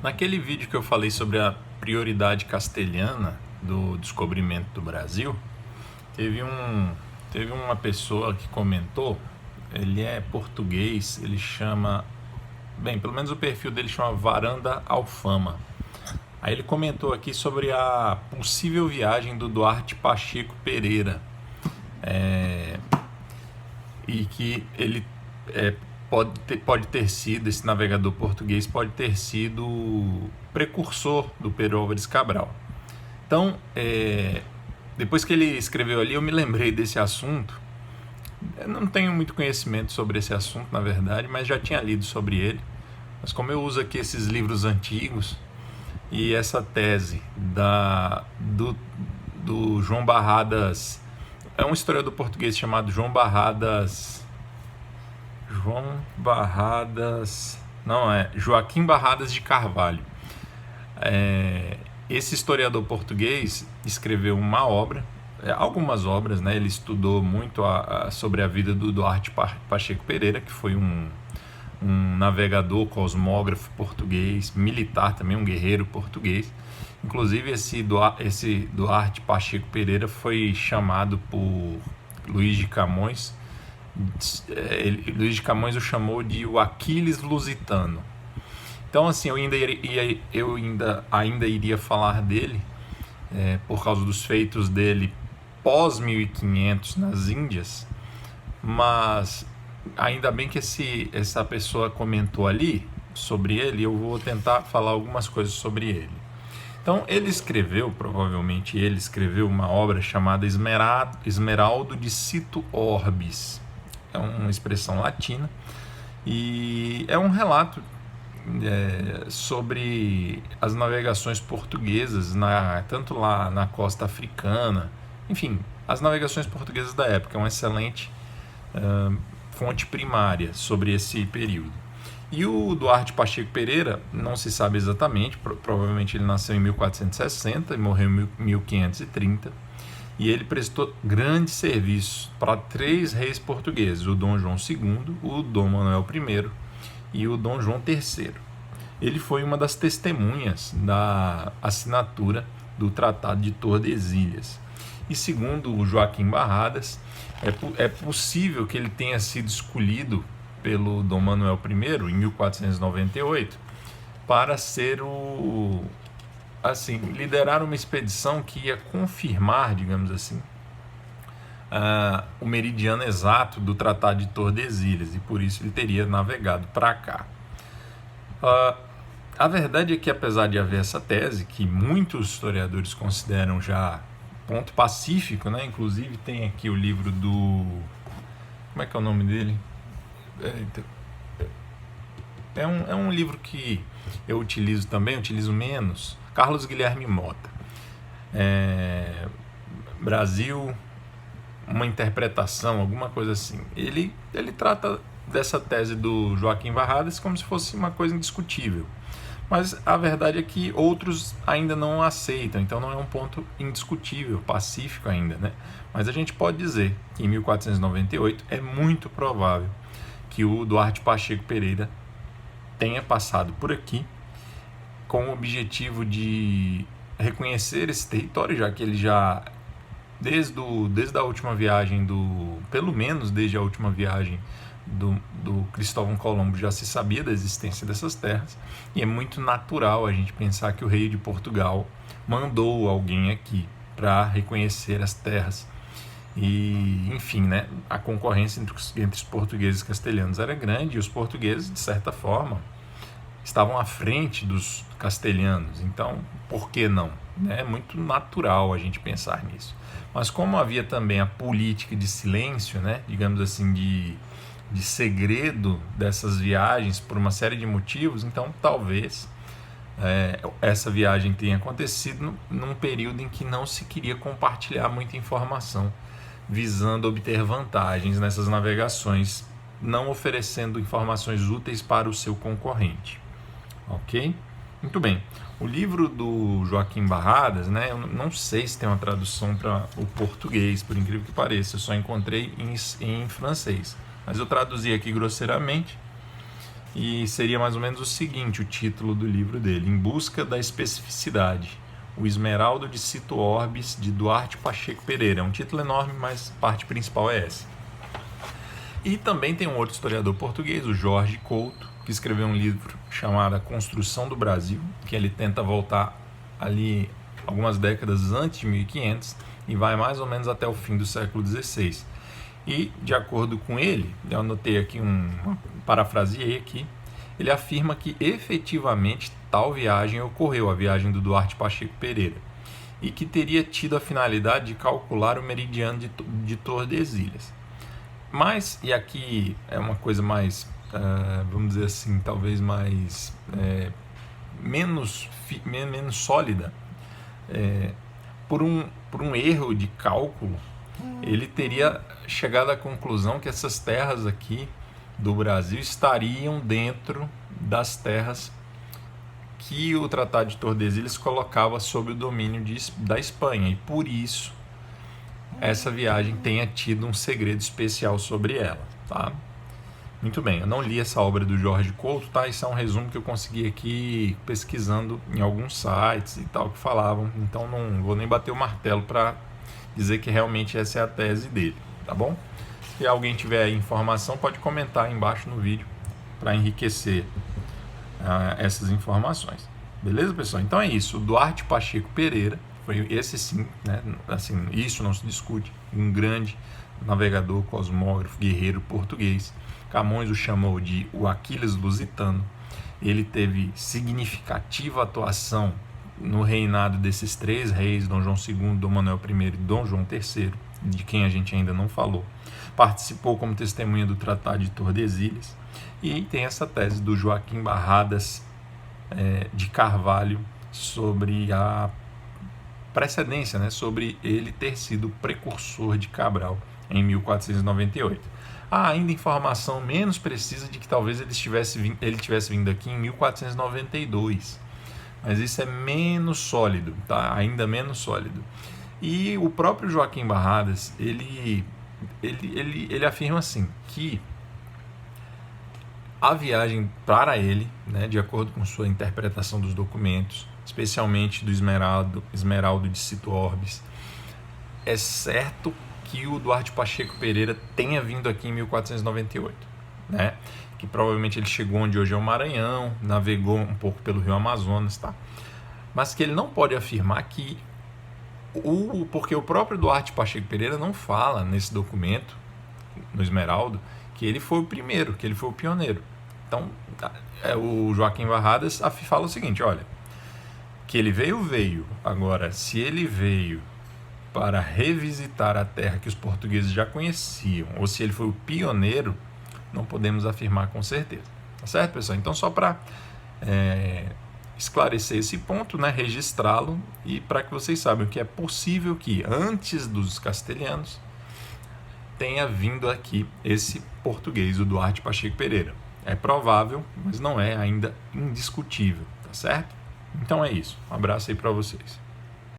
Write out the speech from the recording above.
Naquele vídeo que eu falei sobre a prioridade castelhana do descobrimento do Brasil, teve uma pessoa que comentou. Ele é português, ele chama, bem, pelo menos o perfil dele chama Varanda Alfama. Aí ele comentou aqui sobre a possível viagem do Duarte Pacheco Pereira, e que ele pode ter sido, esse navegador português pode ter sido o precursor do Pedro Álvares Cabral. Então, depois que ele escreveu ali, eu me lembrei desse assunto. Eu não tenho muito conhecimento sobre esse assunto, na verdade, mas já tinha lido sobre ele. Mas como eu uso aqui esses livros antigos, e essa tese do João Barradas, é um historiador português chamado João Barradas, Joaquim Barradas de Carvalho. Esse historiador português escreveu uma obra, algumas obras, né? Ele estudou muito sobre a vida do Duarte Pacheco Pereira, que foi um navegador, cosmógrafo português, militar também, um guerreiro português. Inclusive esse Duarte Pacheco Pereira foi chamado por Luís de Camões. Luís de Camões o chamou de o Aquiles lusitano. Então, assim, eu ainda iria falar dele, por causa dos feitos dele pós 1500 nas Índias, mas ainda bem que essa pessoa comentou ali sobre ele. Eu vou tentar falar algumas coisas sobre ele. Então, provavelmente ele escreveu uma obra chamada Esmeraldo de Cito Orbis. É uma expressão latina e é um relato sobre as navegações portuguesas, tanto lá na costa africana, enfim, as navegações portuguesas da época. É uma excelente fonte primária sobre esse período. E o Duarte Pacheco Pereira, não se sabe exatamente, provavelmente ele nasceu em 1460 e morreu em 1530, e ele prestou grandes serviços para 3 reis portugueses, o Dom João II, o Dom Manuel I e o Dom João III. Ele foi uma das testemunhas da assinatura do Tratado de Tordesilhas. E segundo o Joaquim Barradas, é possível que ele tenha sido escolhido pelo Dom Manuel I, em 1498, para ser liderar uma expedição que ia confirmar, digamos assim, o meridiano exato do Tratado de Tordesilhas, e por isso ele teria navegado para cá. A verdade é que, apesar de haver essa tese, que muitos historiadores consideram já ponto pacífico, né? Inclusive tem aqui o livro do... Como é que é o nome dele? É um livro que eu utilizo também, utilizo menos, Carlos Guilherme Mota. Brasil, uma interpretação, alguma coisa assim. Ele trata dessa tese do Joaquim Barradas como se fosse uma coisa indiscutível. Mas a verdade é que outros ainda não aceitam, então não é um ponto indiscutível, pacífico ainda, né? Mas a gente pode dizer que em 1498 é muito provável que o Duarte Pacheco Pereira tenha passado por aqui com o objetivo de reconhecer esse território, já que ele desde a última viagem pelo menos desde a última viagem do Cristóvão Colombo, já se sabia da existência dessas terras, e é muito natural a gente pensar que o rei de Portugal mandou alguém aqui para reconhecer as terras. E, enfim, né, a concorrência entre os portugueses e castelhanos era grande, e os portugueses, de certa forma, estavam à frente dos castelhanos. Então, por que não? É muito natural a gente pensar nisso. Mas como havia também a política de silêncio, né, digamos assim, de segredo dessas viagens por uma série de motivos, então talvez essa viagem tenha acontecido num período em que não se queria compartilhar muita informação, visando obter vantagens nessas navegações, não oferecendo informações úteis para o seu concorrente. Ok? Muito bem. O livro do Joaquim Barradas, né, eu não sei se tem uma tradução para o português, por incrível que pareça, eu só encontrei em francês. Mas eu traduzi aqui grosseiramente. e seria mais ou menos o seguinte, o título do livro dele: Em Busca da Especificidade, o Esmeraldo de Cito Orbis, de Duarte Pacheco Pereira. É um título enorme, mas a parte principal é essa. E também tem um outro historiador português, o Jorge Couto, que escreveu um livro chamado A Construção do Brasil, que ele tenta voltar ali algumas décadas antes de 1500 e vai mais ou menos até o fim do século XVI. E, de acordo com ele, eu anotei aqui, parafraseei aqui, ele afirma que efetivamente tal viagem ocorreu, a viagem do Duarte Pacheco Pereira, e que teria tido a finalidade de calcular o meridiano de Tordesilhas. Mas, e aqui é uma coisa mais, vamos dizer assim, talvez mais menos sólida, por um erro de cálculo, ele teria chegado à conclusão que essas terras aqui do Brasil estariam dentro das terras que o Tratado de Tordesilhas colocava sob o domínio da Espanha, e por isso essa viagem tenha tido um segredo especial sobre ela, tá? Muito bem, eu não li essa obra do Jorge Couto, tá? Isso é um resumo que eu consegui aqui pesquisando em alguns sites e tal que falavam, então não vou nem bater o martelo para dizer que realmente essa é a tese dele, tá bom? Se alguém tiver informação, pode comentar aí embaixo no vídeo para enriquecer essas informações. Beleza, pessoal? Então é isso. O Duarte Pacheco Pereira foi esse sim, né? Assim, isso não se discute, um grande navegador, cosmógrafo, guerreiro português. Camões o chamou de o Aquiles lusitano. Ele teve significativa atuação no reinado desses três reis, Dom João II, Dom Manuel I e Dom João III, de quem a gente ainda não falou. Participou como testemunha do Tratado de Tordesilhas, e tem essa tese do Joaquim Barradas de Carvalho sobre a precedência, né, sobre ele ter sido precursor de Cabral em 1498. Há ainda informação menos precisa de que talvez ele tivesse vindo aqui em 1492, mas isso é menos sólido, tá? Ainda menos sólido. E o próprio Joaquim Barradas, ele afirma assim, que a viagem para ele, né, de acordo com sua interpretação dos documentos, especialmente do Esmeraldo de Cito Orbis, é certo que o Duarte Pacheco Pereira tenha vindo aqui em 1498, né? Que provavelmente ele chegou onde hoje é o Maranhão, navegou um pouco pelo Rio Amazonas, tá? Mas que ele não pode afirmar que porque o próprio Duarte Pacheco Pereira não fala nesse documento, no Esmeraldo, que ele foi o primeiro, que ele foi o pioneiro. Então, o Joaquim Barradas fala o seguinte, olha, que ele veio. Agora, se ele veio para revisitar a terra que os portugueses já conheciam, ou se ele foi o pioneiro, não podemos afirmar com certeza. Tá certo, pessoal? Então, só para esclarecer esse ponto, né, registrá-lo, e para que vocês saibam que é possível que, antes dos castelhanos, tenha vindo aqui esse português, o Duarte Pacheco Pereira. É provável, mas não é ainda indiscutível, tá certo? Então é isso. Um abraço aí para vocês.